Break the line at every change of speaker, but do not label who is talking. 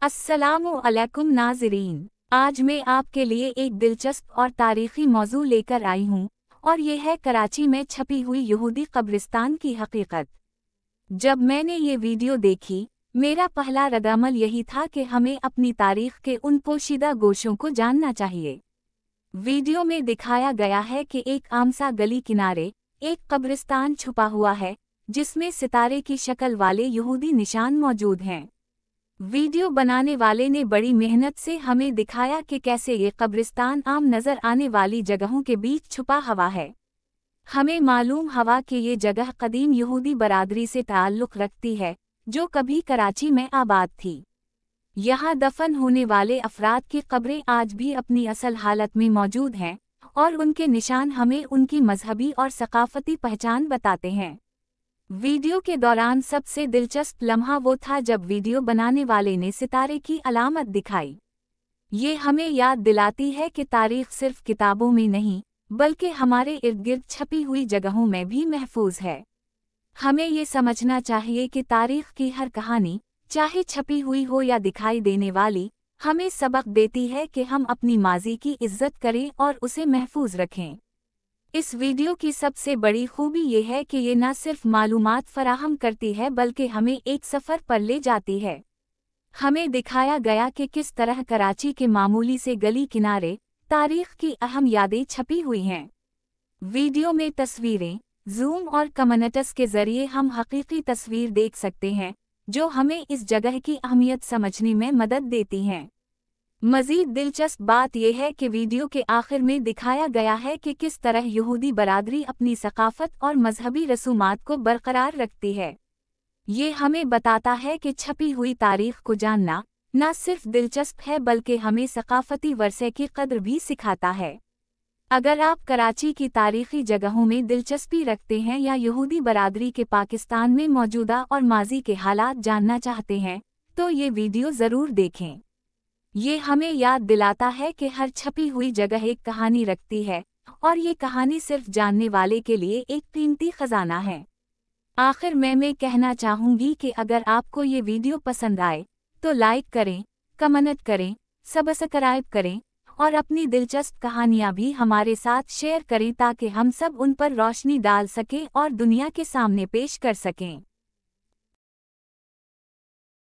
अस्सलामु अलैकुम नाज़रीन, आज मैं आपके लिए एक दिलचस्प और तारीख़ी मौजू लेकर आई हूँ और ये है कराची में छपी हुई यहूदी कब्रिस्तान की हकीकत। जब मैंने ये वीडियो देखी, मेरा पहला रद्दअमल यही था कि हमें अपनी तारीख़ के उन पोशीदा गोशों को जानना चाहिए। वीडियो में दिखाया गया है कि एक आमसा गली किनारे एक कब्रिस्तान छुपा हुआ है, जिसमें सितारे की शक्ल वाले यहूदी निशान मौजूद हैं। वीडियो बनाने वाले ने बड़ी मेहनत से हमें दिखाया कि कैसे ये कब्रिस्तान आम नज़र आने वाली जगहों के बीच छुपा हुआ है। हमें मालूम हुआ कि ये जगह कदीम यहूदी बरादरी से ताल्लुक़ रखती है, जो कभी कराची में आबाद थी। यहाँ दफन होने वाले अफराद की कब्रें आज भी अपनी असल हालत में मौजूद हैं और उनके निशान हमें उनकी मजहबी और सकाफती पहचान बताते हैं। वीडियो के दौरान सबसे दिलचस्प लम्हा वो था जब वीडियो बनाने वाले ने सितारे की अलामत दिखाई। ये हमें याद दिलाती है कि तारीख़ सिर्फ किताबों में नहीं, बल्कि हमारे इर्द गिर्द छपी हुई जगहों में भी महफूज है। हमें ये समझना चाहिए कि तारीख़ की हर कहानी, चाहे छपी हुई हो या दिखाई देने वाली, हमें सबक देती है कि हम अपनी माज़ी की इज़्ज़त करें और उसे महफूज रखें। इस वीडियो की सबसे बड़ी खूबी ये है कि ये न सिर्फ मालूमात फराहम करती है बल्कि हमें एक सफ़र पर ले जाती है। हमें दिखाया गया कि किस तरह कराची के मामूली से गली किनारे तारीख़ की अहम यादें छपी हुई हैं। वीडियो में तस्वीरें, जूम और कम्यूनिट्स के ज़रिए हम हकीकी तस्वीर देख सकते हैं, जो हमें इस जगह की अहमियत समझने में मदद देती हैं। मज़ीद दिलचस्प बात यह है कि वीडियो के आखिर में दिखाया गया है कि किस तरह यहूदी बरादरी अपनी सकाफ़त और मजहबी रसूमात को बरकरार रखती है। ये हमें बताता है कि छपी हुई तारीख़ को जानना न सिर्फ दिलचस्प है बल्कि हमें सकाफ़ती वर्से की कद्र भी सिखाता है। अगर आप कराची की तारीख़ी जगहों में दिलचस्पी रखते हैं या यहूदी बरादरी के पाकिस्तान में मौजूदा और माजी के हालात जानना चाहते हैं, तो ये वीडियो ज़रूर देखें। ये हमें याद दिलाता है कि हर छपी हुई जगह एक कहानी रखती है और ये कहानी सिर्फ जानने वाले के लिए एक कीमती खजाना है। आखिर में मैं कहना चाहूँगी कि अगर आपको ये वीडियो पसंद आए तो लाइक करें, कमेंट करें, सब्सक्राइब करें और अपनी दिलचस्प कहानियाँ भी हमारे साथ शेयर करें ताकि हम सब उन पर रोशनी डाल सकें और दुनिया के सामने पेश कर सकें।